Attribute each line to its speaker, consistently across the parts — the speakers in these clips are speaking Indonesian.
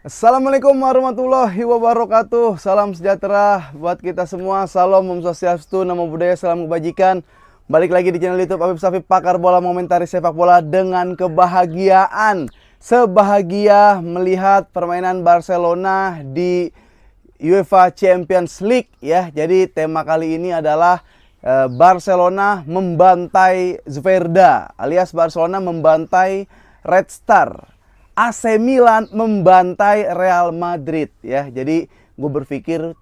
Speaker 1: Assalamualaikum warahmatullahi wabarakatuh. Salam sejahtera buat kita semua. Salam Om Swastiastu, Namo Buddhaya, salam kebajikan. Balik lagi di channel YouTube Afif Safif, pakar bola momentaris sepak bola dengan kebahagiaan. Sebahagia melihat permainan Barcelona di UEFA Champions League ya. Jadi tema kali ini adalah Barcelona membantai Zvezda alias Barcelona membantai Red Star. AC Milan membantai Real Madrid ya. Jadi gue berpikir,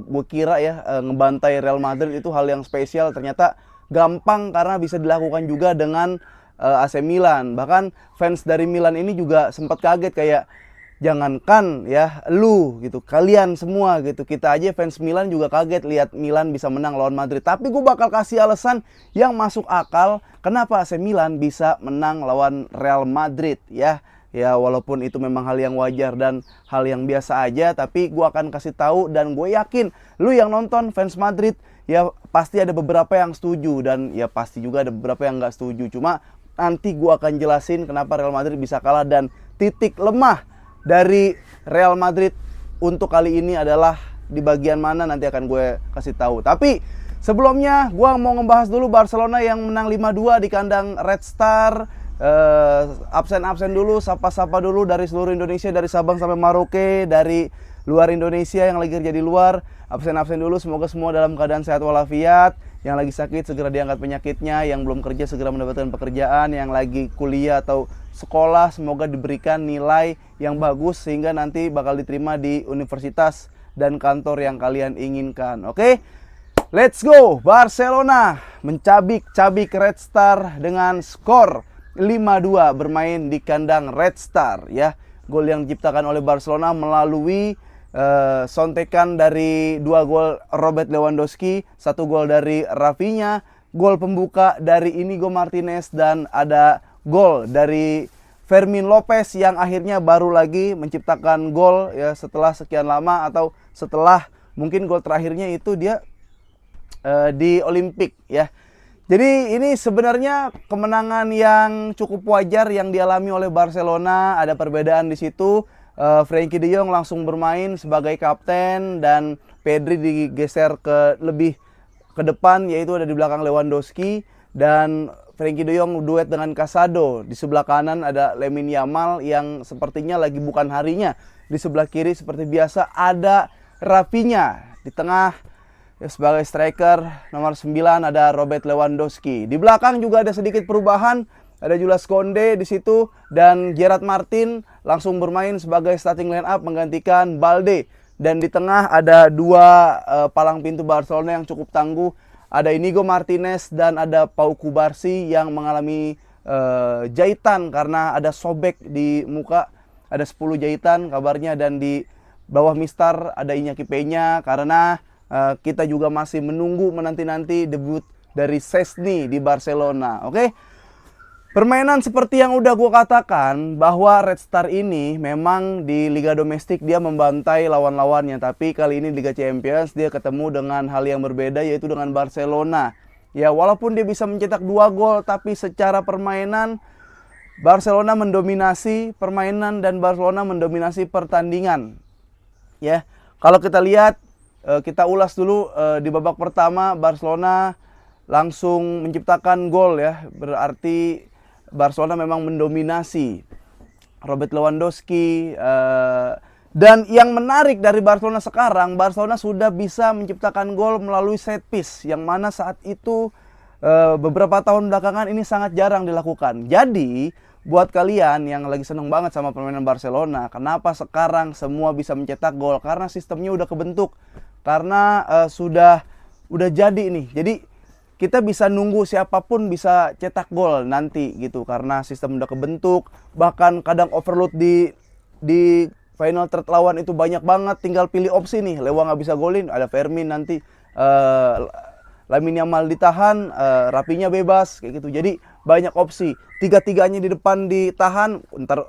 Speaker 1: gue kira ya ngebantai Real Madrid itu hal yang spesial. Ternyata gampang karena bisa dilakukan juga dengan AC Milan. Bahkan fans dari Milan ini juga sempat kaget, kayak jangankan ya lu gitu, kalian semua gitu, kita aja fans Milan juga kaget lihat Milan bisa menang lawan Madrid. Tapi gue bakal kasih alasan yang masuk akal kenapa AC Milan bisa menang lawan Real Madrid ya. Ya walaupun itu memang hal yang wajar dan hal yang biasa aja, tapi gue akan kasih tahu dan gue yakin lu yang nonton fans Madrid ya pasti ada beberapa yang setuju dan ya pasti juga ada beberapa yang nggak setuju. Cuma nanti gue akan jelasin kenapa Real Madrid bisa kalah dan titik lemah dari Real Madrid untuk kali ini adalah di bagian mana, nanti akan gue kasih tahu. Tapi sebelumnya gue mau ngebahas dulu Barcelona yang menang 5-2 di kandang Red Star. Absen-absen dulu, sapa-sapa dulu dari seluruh Indonesia, dari Sabang sampai Merauke, dari luar Indonesia yang lagi kerja di luar, absen-absen dulu. Semoga semua dalam keadaan sehat walafiat. Yang lagi sakit segera diangkat penyakitnya, yang belum kerja segera mendapatkan pekerjaan, yang lagi kuliah atau sekolah semoga diberikan nilai yang bagus sehingga nanti bakal diterima di universitas dan kantor yang kalian inginkan. Oke? Let's go. Barcelona mencabik-cabik Red Star dengan skor 5-2 bermain di kandang Red Star ya. Gol yang diciptakan oleh Barcelona melalui sontekan dari 2 gol Robert Lewandowski, 1 gol dari Rafinha, gol pembuka dari Inigo Martinez, dan ada gol dari Fermin Lopez yang akhirnya baru lagi menciptakan gol ya setelah sekian lama, atau setelah mungkin gol terakhirnya itu dia di Olimpik ya. Jadi ini sebenarnya kemenangan yang cukup wajar yang dialami oleh Barcelona. Ada perbedaan di situ. Frenkie de Jong langsung bermain sebagai kapten dan Pedri digeser lebih ke depan, yaitu ada di belakang Lewandowski, dan Frenkie de Jong duet dengan Casado. Di sebelah kanan ada Lamine Yamal yang sepertinya lagi bukan harinya. Di sebelah kiri seperti biasa ada Rafinha. Di tengah sebagai striker nomor 9 ada Robert Lewandowski. Di belakang juga ada sedikit perubahan. Ada Jules Koundé di situ dan Gerard Martin langsung bermain sebagai starting line up menggantikan Balde. Dan di tengah ada 2 palang pintu Barcelona yang cukup tangguh. Ada Inigo Martinez dan ada Pau Cubarsí yang mengalami jahitan karena ada sobek di muka. Ada 10 jahitan kabarnya, dan di bawah mistar ada Iñaki Peña karena kita juga masih menunggu menanti-nanti debut dari Szczęsny di Barcelona. Oke? Permainan seperti yang udah gue katakan, bahwa Red Star ini memang di Liga Domestik dia membantai lawan-lawannya. Tapi kali ini Liga Champions dia ketemu dengan hal yang berbeda, yaitu dengan Barcelona. Ya walaupun dia bisa mencetak 2 gol, tapi secara permainan Barcelona mendominasi permainan dan Barcelona mendominasi pertandingan. Ya, kalau kita lihat, kita ulas dulu di babak pertama Barcelona langsung menciptakan gol ya. Berarti Barcelona memang mendominasi Robert Lewandowski. Dan yang menarik dari Barcelona sekarang, Barcelona sudah bisa menciptakan gol melalui set piece, yang mana saat itu beberapa tahun belakangan ini sangat jarang dilakukan. Jadi buat kalian yang lagi seneng banget sama permainan Barcelona, kenapa sekarang semua bisa mencetak gol? Karena sistemnya udah kebentuk. Karena sudah jadi nih. Jadi kita bisa nunggu siapapun bisa cetak gol nanti gitu, karena sistem udah kebentuk. Bahkan kadang overload di final third lawan itu banyak banget, tinggal pilih opsi nih. Lewa nggak bisa golin, ada Fermin nanti, Lamine Yamal ditahan, Rafinha bebas kayak gitu. Jadi banyak opsi. Tiga-tiganya di depan ditahan, ntar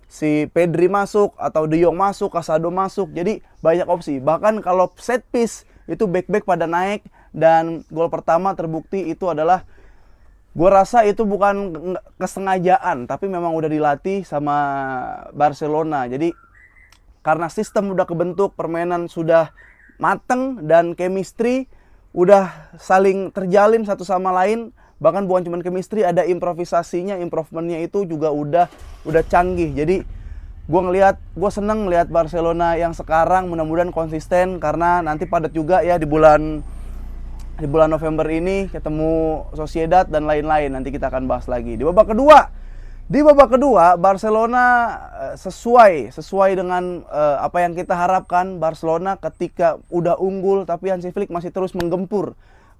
Speaker 1: si Pedri masuk atau De Jong masuk, Casado masuk. Jadi banyak opsi. Bahkan kalau set piece itu back-back pada naik. Dan gol pertama terbukti itu adalah, gue rasa itu bukan kesengajaan, tapi memang udah dilatih sama Barcelona. Jadi karena sistem udah kebentuk, permainan sudah mateng, dan chemistry udah saling terjalin satu sama lain. Bahkan bukan cuma chemistry, ada improvisasinya, improvementnya itu juga udah canggih. Jadi gue seneng ngelihat Barcelona yang sekarang, mudah-mudahan konsisten, karena nanti padat juga ya di bulan November ini ketemu Sociedad dan lain-lain. Nanti kita akan bahas lagi. Di babak kedua Barcelona sesuai dengan apa yang kita harapkan. Barcelona ketika udah unggul tapi Hansi Flick masih terus menggempur.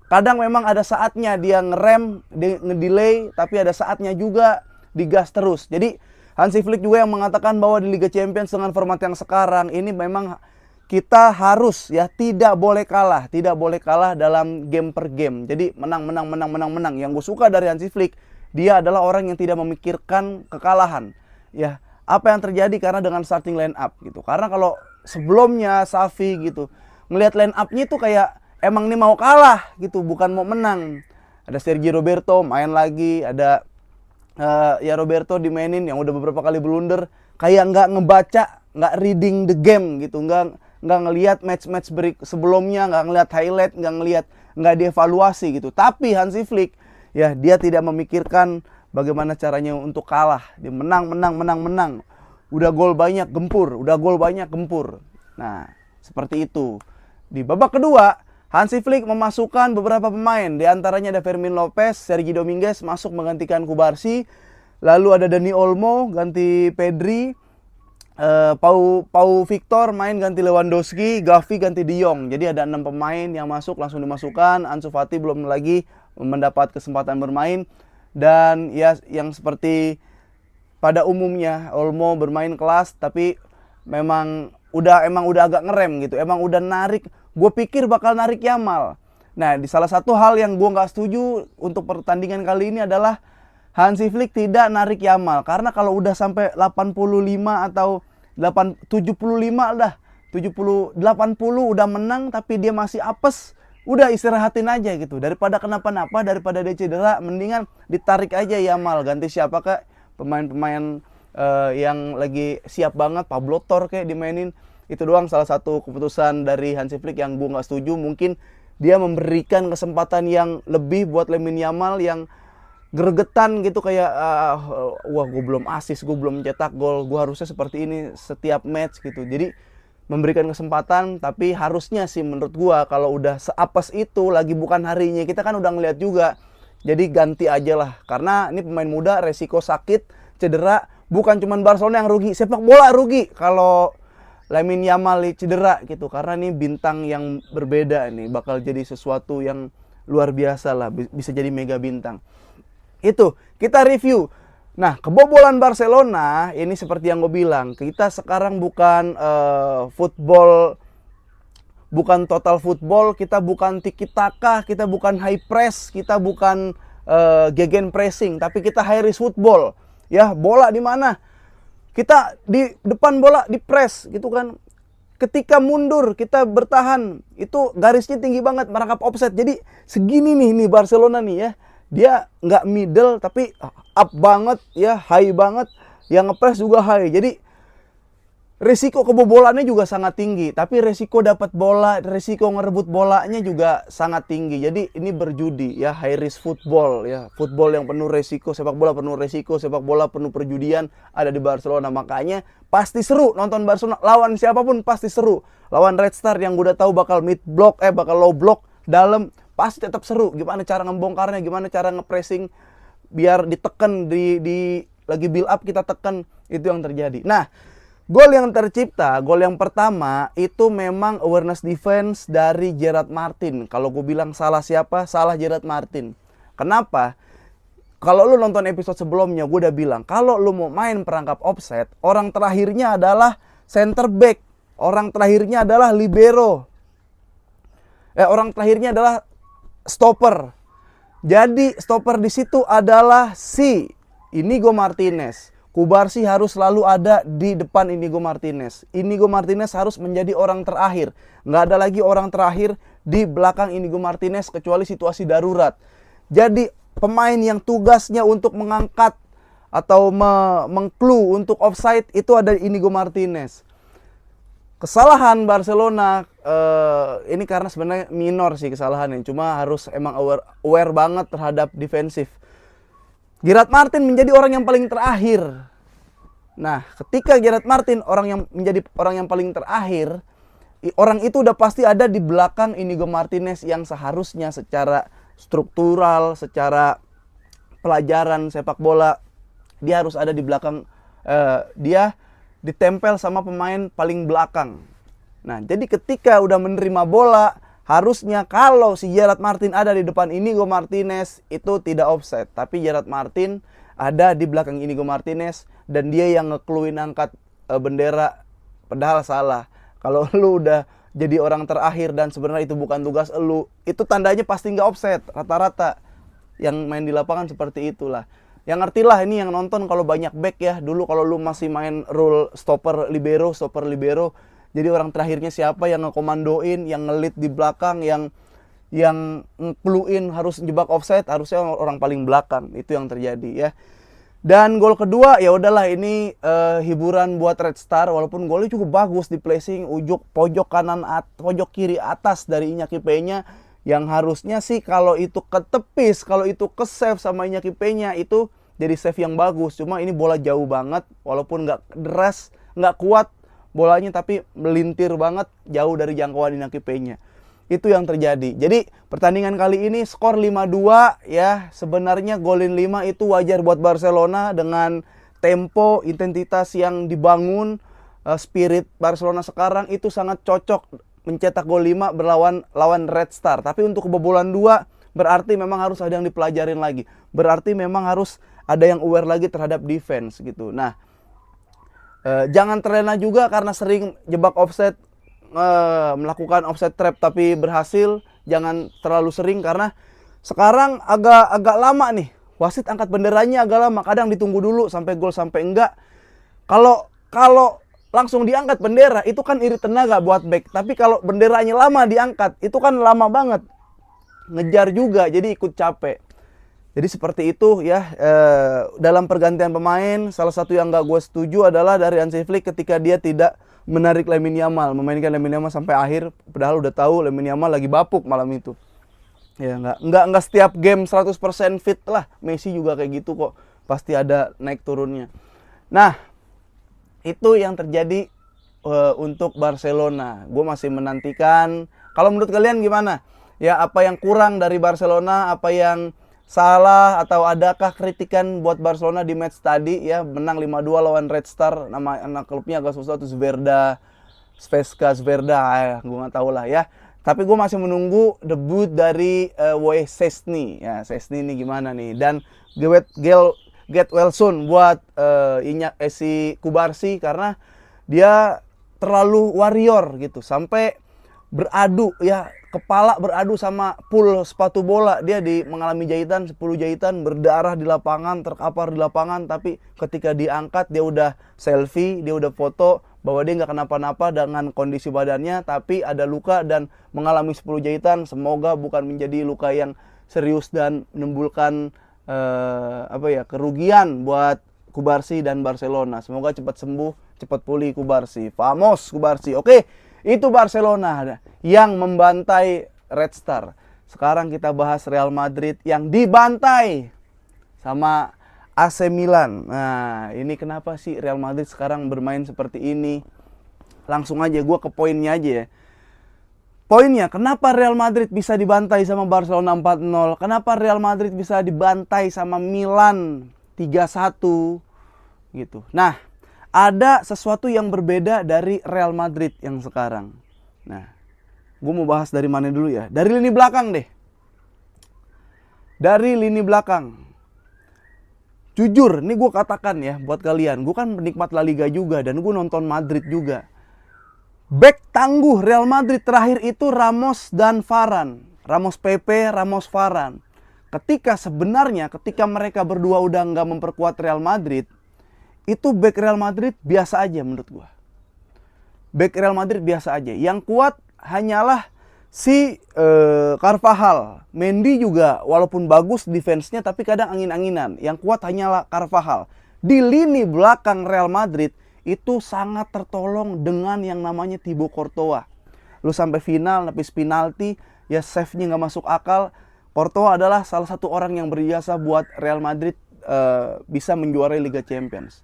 Speaker 1: Kadang memang ada saatnya dia ngerem, ngedelay, tapi ada saatnya juga digas terus. Jadi Hansi Flick juga yang mengatakan bahwa di Liga Champions dengan format yang sekarang ini memang kita harus ya tidak boleh kalah dalam game per game. Jadi menang. Yang gue suka dari Hansi Flick, dia adalah orang yang tidak memikirkan kekalahan. Ya, apa yang terjadi karena dengan starting line up gitu. Karena kalau sebelumnya Xavi gitu, ngelihat line up-nya itu kayak emang nih mau kalah gitu, bukan mau menang. Ada Sergio Roberto main lagi, ada ya Roberto dimainin yang udah beberapa kali blunder, kayak nggak ngebaca, nggak reading the game gitu, nggak ngelihat match sebelumnya, nggak ngelihat highlight, nggak dievaluasi gitu. Tapi Hansi Flick ya, dia tidak memikirkan bagaimana caranya untuk kalah. Dia menang. Udah gol banyak gempur. Nah, seperti itu. Di babak kedua, Hansi Flick memasukkan beberapa pemain. Di antaranya ada Fermin Lopez, Sergi Dominguez masuk menggantikan Kubarsi. Lalu ada Dani Olmo ganti Pedri. Pau Victor main ganti Lewandowski, Gavi ganti De Jong. Jadi ada 6 pemain yang langsung dimasukkan. Ansu Fati belum lagi mendapat kesempatan bermain. Dan ya yang seperti pada umumnya Olmo bermain kelas, tapi emang udah agak ngerem gitu. Emang udah narik. Gue pikir bakal narik Yamal. Nah, di salah satu hal yang gue nggak setuju untuk pertandingan kali ini adalah Hansi Flick tidak narik Yamal. Karena kalau udah sampai 85 atau 75 dah, 80 udah menang tapi dia masih apes, udah istirahatin aja gitu. Daripada kenapa-napa, daripada dia cedera, mendingan ditarik aja Yamal. Ganti siapa kek pemain-pemain yang lagi siap banget, Pablo Tor kayak dimainin. Itu doang salah satu keputusan dari Hansi Flick yang gue nggak setuju. Mungkin dia memberikan kesempatan yang lebih buat Lamine Yamal yang gregetan gitu, kayak wah gue belum asis, gue belum cetak gol, gue harusnya seperti ini setiap match gitu. Jadi memberikan kesempatan, tapi harusnya sih menurut gue kalau udah seapes itu, lagi bukan harinya, kita kan udah ngeliat juga, jadi ganti aja lah. Karena ini pemain muda, resiko sakit, cedera, bukan cuma Barcelona yang rugi, sepak bola rugi kalau Lamine Yamal cedera gitu. Karena ini bintang yang berbeda nih, bakal jadi sesuatu yang luar biasa lah, bisa jadi mega bintang. Itu kita review. Nah, kebobolan Barcelona ini seperti yang gue bilang, kita sekarang bukan total football, kita bukan tiki taka, kita bukan high press, kita bukan gegen pressing, tapi kita high risk football. Ya, bola di mana? Kita di depan bola di press gitu kan. Ketika mundur kita bertahan, itu garisnya tinggi banget, merangkap offset. Jadi segini nih Barcelona nih ya. Dia nggak middle tapi up banget ya, high banget. Yang ngepres juga high. Jadi risiko kebobolannya juga sangat tinggi, tapi risiko dapat bola, risiko ngerebut bolanya juga sangat tinggi. Jadi ini berjudi ya, high risk football ya. Football yang penuh risiko, sepak bola penuh risiko, sepak bola penuh perjudian ada di Barcelona. Makanya pasti seru nonton Barcelona. Lawan siapapun pasti seru. Lawan Red Star yang gue udah tahu bakal bakal low block dalam, pasti tetap seru. Gimana cara ngebongkarnya, gimana cara ngepressing biar ditekan, lagi build up kita tekan, itu yang terjadi. Nah, gol yang tercipta, gol yang pertama itu memang awareness defense dari Gerard Martin. Kalau gue bilang salah siapa? Salah Gerard Martin. Kenapa? Kalau lu nonton episode sebelumnya, gue udah bilang, kalau lu mau main perangkap offset, orang terakhirnya adalah center back, orang terakhirnya adalah libero, orang terakhirnya adalah stopper. Jadi stopper di situ adalah si Inigo Martinez. Kubarsi harus selalu ada di depan Inigo Martinez. Inigo Martinez harus menjadi orang terakhir. Nggak ada lagi orang terakhir di belakang Inigo Martinez kecuali situasi darurat. Jadi pemain yang tugasnya untuk mengangkat atau mengclue untuk offside itu ada Inigo Martinez. Kesalahan Barcelona ini karena sebenarnya minor sih kesalahannya, cuma harus emang aware banget terhadap defensif. Gerard Martin menjadi orang yang paling terakhir. Nah, ketika Gerard Martin menjadi orang yang paling terakhir, orang itu udah pasti ada di belakang Inigo Martinez yang seharusnya secara struktural, secara pelajaran sepak bola dia harus ada di belakang, dia ditempel sama pemain paling belakang. Nah, jadi ketika udah menerima bola, harusnya kalau si Gerard Martin ada di depan Inigo Martinez itu tidak offside, tapi Gerard Martin ada di belakang Inigo Martinez dan dia yang ngekluin angkat bendera, padahal salah. Kalau lu udah jadi orang terakhir dan sebenarnya itu bukan tugas lu, itu tandanya pasti nggak offside rata-rata. Yang main di lapangan seperti itulah. Yang ngerti lah ini yang nonton kalau banyak back ya. Dulu kalau lu masih main rule stopper libero, jadi orang terakhirnya siapa yang ngekomandoin, yang ngelit di belakang, yang ngekluin harus jebak offside, harusnya orang paling belakang. Itu yang terjadi ya. Dan gol kedua ya udahlah ini hiburan buat Red Star, walaupun golnya cukup bagus di placing pojok kanan pojok kiri atas dari Iñaki Peña, yang harusnya sih kalau itu ketepis, kalau itu ke save sama Iñaki Peña itu jadi save yang bagus. Cuma ini bola jauh banget, walaupun nggak deras, nggak kuat bolanya, tapi melintir banget jauh dari jangkauan Iñaki Peña. Itu yang terjadi. Jadi pertandingan kali ini skor 5-2 ya. Sebenarnya golin 5 itu wajar buat Barcelona dengan tempo, intensitas yang dibangun, spirit Barcelona sekarang itu sangat cocok mencetak gol 5 lawan Red Star. Tapi untuk kebobolan 2 berarti memang harus ada yang dipelajarin lagi. Berarti memang harus ada yang aware lagi terhadap defense gitu. Nah, jangan terlena juga karena sering jebak offset, melakukan offset trap tapi berhasil. Jangan terlalu sering karena sekarang agak lama nih. Wasit angkat benderanya agak lama. Kadang ditunggu dulu sampai gol sampai enggak. Kalau langsung diangkat bendera itu kan irit tenaga buat back. Tapi kalau benderanya lama diangkat itu kan lama banget. Ngejar juga jadi ikut capek. Jadi seperti itu ya. Dalam pergantian pemain, salah satu yang gak gue setuju adalah dari Hansi Flick ketika dia tidak menarik Lamine Yamal, memainkan Lamine Yamal sampai akhir, padahal udah tahu Lamine Yamal lagi bapuk malam itu. Ya nggak setiap game 100% fit lah. Messi juga kayak gitu kok. Pasti ada naik turunnya. Nah, itu yang terjadi untuk Barcelona. Gue masih menantikan. Kalau menurut kalian gimana? Ya, apa yang kurang dari Barcelona, apa yang salah, atau adakah kritikan buat Barcelona di match tadi ya, menang 5-2 lawan Red Star, nama anak klubnya agak susah tuh, Zvezda, gue nggak tahu lah ya. Tapi gue masih menunggu debut dari Wojciech Szczęsny. Ya, Szczęsny ini gimana nih? Dan get well soon buat si Kubarsi, karena dia terlalu warrior gitu, sampai beradu ya, kepala beradu sama pool sepatu bola. Dia mengalami jahitan, 10 jahitan, berdarah di lapangan, terkapar di lapangan. Tapi ketika diangkat dia udah selfie, dia udah foto bahwa dia nggak kenapa-napa dengan kondisi badannya, tapi ada luka dan mengalami 10 jahitan. Semoga bukan menjadi luka yang serius dan menimbulkan kerugian buat Kubarsi dan Barcelona. Semoga cepat sembuh, cepat pulih Kubarsi. Vamos Kubarsi. Oke. Itu Barcelona yang membantai Red Star. Sekarang kita bahas Real Madrid yang dibantai sama AC Milan. Nah, ini kenapa sih Real Madrid sekarang bermain seperti ini? Langsung aja, gue ke poinnya aja ya. Poinnya, kenapa Real Madrid bisa dibantai sama Barcelona 4-0? Kenapa Real Madrid bisa dibantai sama Milan 3-1? Gitu. Nah, ada sesuatu yang berbeda dari Real Madrid yang sekarang. Nah, gue mau bahas dari mana dulu ya? Dari lini belakang deh. Dari lini belakang. Jujur, ini gue katakan ya buat kalian. Gue kan penikmat La Liga juga dan gue nonton Madrid juga. Back tangguh Real Madrid terakhir itu Ramos dan Varane. Ramos Pepe, Ramos Varane. Ketika mereka berdua udah nggak memperkuat Real Madrid, itu back Real Madrid biasa aja menurut gua. Back Real Madrid biasa aja. Yang kuat hanyalah si Carvajal. Mendy juga walaupun bagus defense-nya tapi kadang angin-anginan. Yang kuat hanyalah Carvajal. Di lini belakang Real Madrid itu sangat tertolong dengan yang namanya Thibaut Courtois. Lu sampai final, nepis penalti, ya save-nya nggak masuk akal. Courtois adalah salah satu orang yang berjasa buat Real Madrid bisa menjuarai Liga Champions.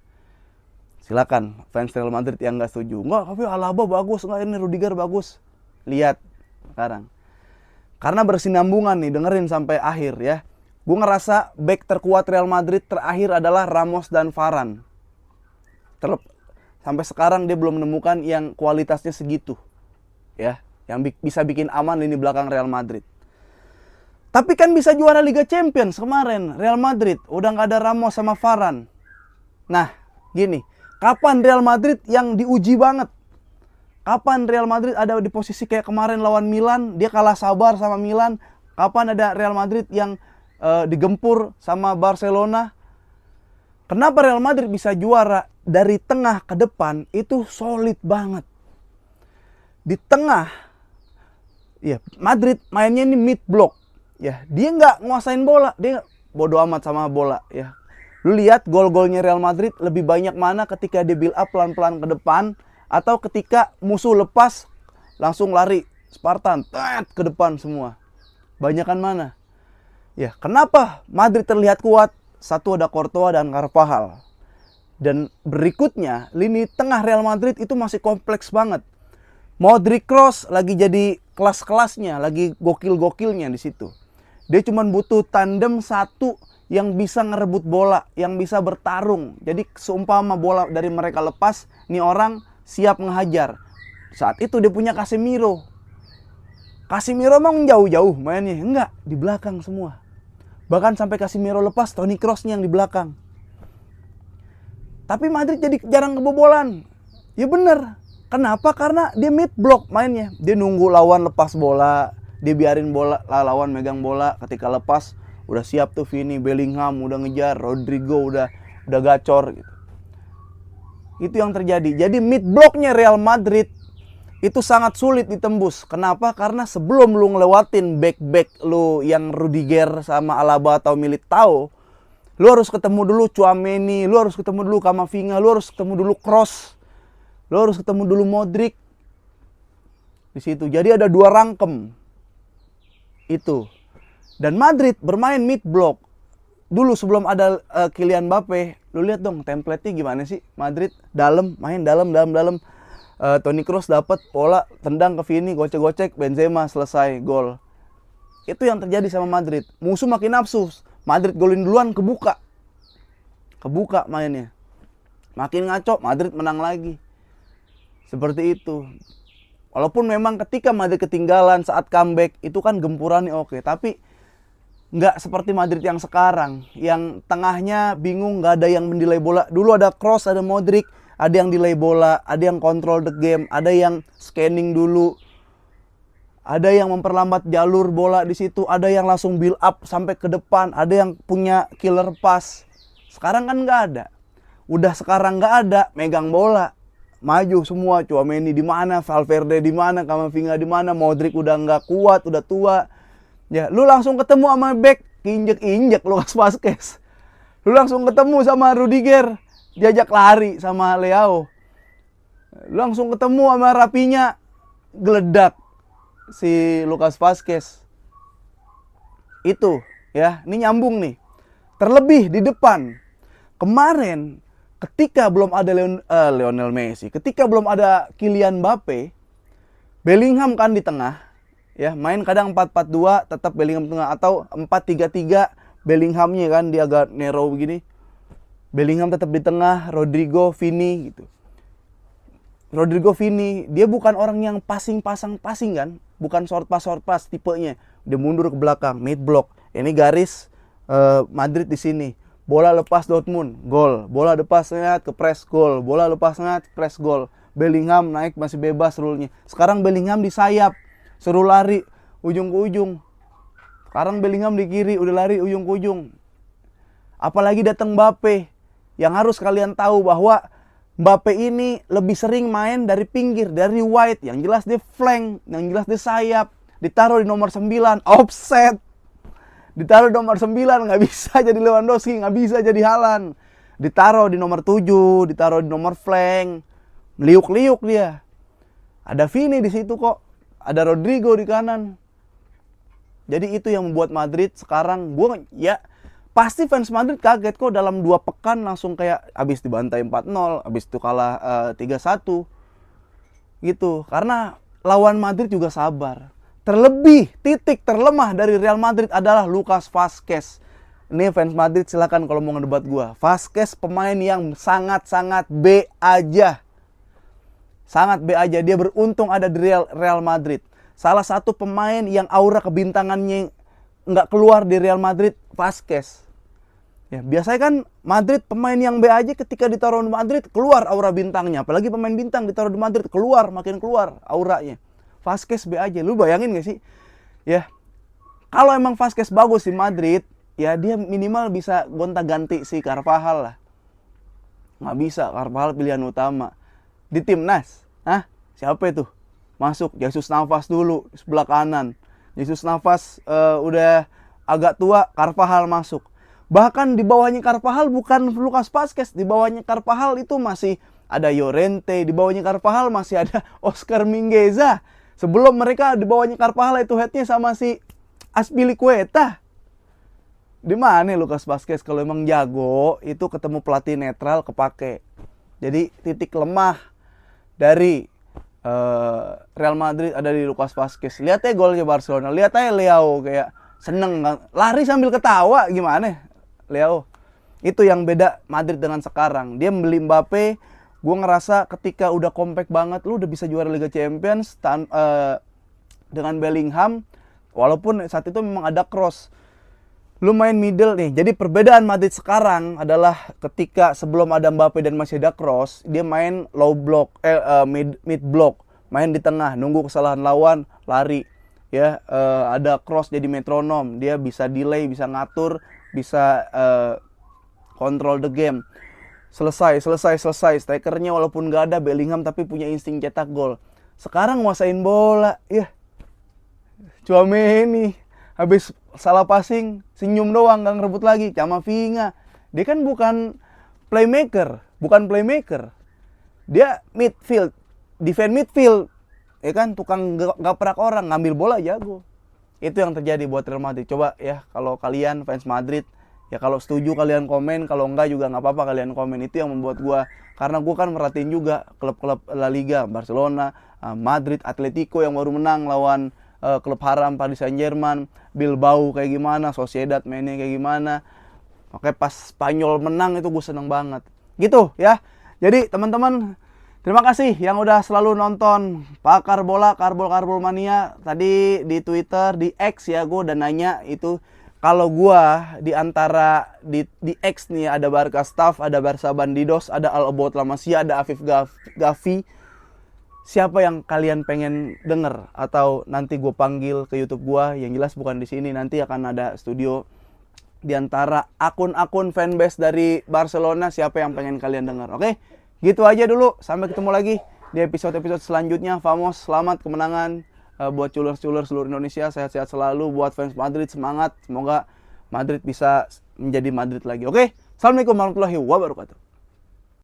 Speaker 1: Silakan fans Real Madrid yang nggak setuju. Nggak, tapi Alaba bagus, nggak ini Rudiger bagus. Lihat sekarang. Karena bersinambungan nih, dengerin sampai akhir ya. Gue ngerasa back terkuat Real Madrid terakhir adalah Ramos dan Varane. Sampai sekarang dia belum menemukan yang kualitasnya segitu. Ya, yang bisa bikin aman lini belakang Real Madrid. Tapi kan bisa juara Liga Champions kemarin Real Madrid. Udah nggak ada Ramos sama Varane. Nah, gini. Kapan Real Madrid yang diuji banget? Kapan Real Madrid ada di posisi kayak kemarin lawan Milan, dia kalah sabar sama Milan? Kapan ada Real Madrid yang digempur sama Barcelona? Kenapa Real Madrid bisa juara? Dari tengah ke depan itu solid banget. Di tengah, ya Madrid mainnya ini mid block. Ya, dia nggak nguasain bola, dia bodo amat sama bola. Ya, lu lihat gol-golnya Real Madrid lebih banyak mana ketika dia build up pelan-pelan ke depan atau ketika musuh lepas langsung lari Spartan ke depan semua. Banyakan mana? Ya, kenapa Madrid terlihat kuat? Satu ada Courtois dan Carvajal. Dan berikutnya lini tengah Real Madrid itu masih kompleks banget. Modric, Kroos lagi jadi kelas-kelasnya, lagi gokil-gokilnya di situ. Dia cuma butuh tandem satu yang bisa ngerebut bola, yang bisa bertarung. Jadi seumpama bola dari mereka lepas, nih orang siap ngehajar. Saat itu dia punya Casemiro. Casemiro emang jauh-jauh mainnya, enggak, di belakang semua. Bahkan sampai Casemiro lepas, Toni Kroosnya yang di belakang. Tapi Madrid jadi jarang kebobolan. Ya bener. Kenapa? Karena dia mid block mainnya. Dia nunggu lawan lepas bola, dia biarin bola lawan megang bola, ketika lepas udah siap tuh Vini, Bellingham udah ngejar, Rodrigo udah gacor gitu. Itu yang terjadi. Jadi mid blocknya Real Madrid itu sangat sulit ditembus. Kenapa? Karena sebelum lu ngelewatin back lu yang Rudiger sama Alaba atau Militao, lu harus ketemu dulu Tchouaméni, lu harus ketemu dulu Camavinga, lu harus ketemu dulu Kroos, lu harus ketemu dulu Modric. Di situ. Jadi ada dua rangkem. Itu. Dan Madrid bermain mid block. Dulu sebelum ada Kylian Mbappe, lu lihat dong template-nya gimana sih? Madrid dalam, main dalam. Toni Kroos dapat bola, tendang ke Vini, gocek-gocek, Benzema selesai, gol. Itu yang terjadi sama Madrid. Musuh makin nafsu. Madrid golin duluan, kebuka mainnya. Makin ngaco, Madrid menang lagi. Seperti itu. Walaupun memang ketika Madrid ketinggalan saat comeback, itu kan gempurannya oke. Tapi nggak seperti Madrid yang sekarang. Yang tengahnya bingung, nggak ada yang mendelay bola. Dulu ada Kroos, ada Modric, ada yang delay bola, ada yang control the game, ada yang scanning dulu. Ada yang memperlambat jalur bola di situ, ada yang langsung build up sampai ke depan, ada yang punya killer pass. Sekarang kan nggak ada. Udah sekarang nggak ada, megang bola, maju semua. Tchouaméni di mana, Valverde di mana, Camavinga di mana, Modric udah nggak kuat, udah tua. Ya, lu langsung ketemu sama back, injek Lucas Vazquez. Lu langsung ketemu sama Rudiger, diajak lari sama Leao. Lu langsung ketemu sama Rapinya, geledak si Lucas Vazquez. Itu ya, ini nyambung nih. Terlebih di depan. Kemarin ketika belum ada Lionel Messi, ketika belum ada Kylian Mbappe, Bellingham kan di tengah. Ya, main kadang 4-4-2, tetap Bellingham tengah, atau 4-3-3, Bellinghamnya kan dia agak narrow begini. Bellingham tetap di tengah, Rodrigo, Vini gitu. Rodrigo, Vini, dia bukan orang yang passing kan, bukan short pass tipenya. Dia mundur ke belakang, mid block. Ini garis Madrid di sini. Bola lepas Dortmund, gol. Bola lepas ngat ke press, gol. Bola lepas ngat press, gol. Bellingham naik masih bebas rule-nya. Sekarang Bellingham di sayap, suruh lari ujung ke ujung. Sekarang Bellingham di kiri, udah lari ujung ke ujung. Apalagi datang Mbappe. Yang harus kalian tahu bahwa Mbappe ini lebih sering main dari pinggir, dari wide. Yang jelas dia flank, yang jelas dia sayap. Ditaruh di nomor 9, offset. Ditaruh di nomor 9, nggak bisa jadi Lewandowski, nggak bisa jadi Haaland. ditaruh di nomor 7, ditaruh di nomor flank, meliuk-liuk dia. Ada Vini di situ kok, ada Rodrigo di kanan. Jadi itu yang membuat Madrid sekarang, pasti fans Madrid kaget kok dalam 2 pekan langsung kayak abis dibantai 4-0, abis itu kalah 3-1 gitu. Karena lawan Madrid juga sabar. Terlebih titik terlemah dari Real Madrid adalah Lucas Vazquez. Ini fans Madrid silakan kalau mau ngedebat gua. Vazquez pemain yang sangat-sangat B aja. Sangat B aja. Dia beruntung ada di Real Madrid. Salah satu pemain yang aura kebintangannya nggak keluar di Real Madrid, Vazquez. Ya, biasanya kan Madrid pemain yang B aja ketika ditaruh di Madrid keluar aura bintangnya. Apalagi pemain bintang ditaruh di Madrid makin keluar auranya. Vazquez B aja. Lu bayangin gak sih? Ya. Kalau emang Vazquez bagus di Madrid, ya dia minimal bisa gonta-ganti si Carvajal lah. Nggak bisa, Carvajal pilihan utama. Di timnas, siapa itu? Masuk Jesus Navas dulu sebelah kanan. Jesus Navas udah agak tua, Carvajal masuk. Bahkan di bawahnya Carvajal bukan Lucas Vazquez, di bawahnya Carvajal itu masih ada Llorente, di bawahnya Carvajal masih ada Oscar Mingueza. Sebelum mereka di bawahnya Carvajal itu headnya sama si Azpilicueta. Di mana Lucas Vazquez kalau emang jago itu ketemu pelatih netral kepake. Jadi titik lemah dari Real Madrid ada di Lucas Vazquez. Lihat aja golnya Barcelona, lihat aja Leao kayak seneng, lari sambil ketawa gimana Leao. Itu yang beda Madrid dengan sekarang. Dia membeli Mbappe, gue ngerasa ketika udah compact banget, lu udah bisa juara Liga Champions dengan Bellingham, walaupun saat itu memang ada cross. Lu main middle nih. Jadi perbedaan Madrid sekarang adalah ketika sebelum ada Mbappe dan masih ada cross, dia main low block, mid block, main di tengah, nunggu kesalahan lawan, lari. Ya, ada cross jadi metronom, dia bisa delay, bisa ngatur, bisa control the game. Selesai. Strikernya walaupun gak ada Bellingham tapi punya insting cetak gol. Sekarang nguasain bola, ya. Tchouaméni habis salah passing, senyum doang, gak ngerebut lagi. Camavinga, dia kan bukan playmaker. Dia midfield, defend midfield. Ya kan, tukang gaprak orang, ngambil bola jago. Itu yang terjadi buat Real Madrid. Coba ya, kalau kalian fans Madrid, ya kalau setuju kalian komen, kalau enggak juga nggak apa-apa kalian komen. Itu yang membuat gua, karena gua kan merhatiin juga klub-klub La Liga, Barcelona, Madrid, Atletico yang baru menang lawan klub haram Paris Saint-Germain, Bilbao kayak gimana, Sociedad mainnya kayak gimana. Oke, pas Spanyol menang itu gue seneng banget. Gitu ya. Jadi teman-teman, terima kasih yang udah selalu nonton Pakar Bola, Karbol Mania. Tadi di Twitter, di X ya, gue udah nanya itu, kalau gue di antara di X nih ada Barca Staff, ada Barca Bandidos, ada Al About La Masia, ada Afif Gavi. Siapa yang kalian pengen denger atau nanti gue panggil ke YouTube gue? Yang jelas bukan di sini, nanti akan ada studio di antara akun-akun fanbase dari Barcelona. Siapa yang pengen kalian denger? Oke, gitu aja dulu. Sampai ketemu lagi di episode-episode selanjutnya. Famos, selamat kemenangan buat culers-culers seluruh Indonesia. Sehat-sehat selalu. Buat fans Madrid, semangat. Semoga Madrid bisa menjadi Madrid lagi. Oke, assalamualaikum warahmatullahi wabarakatuh.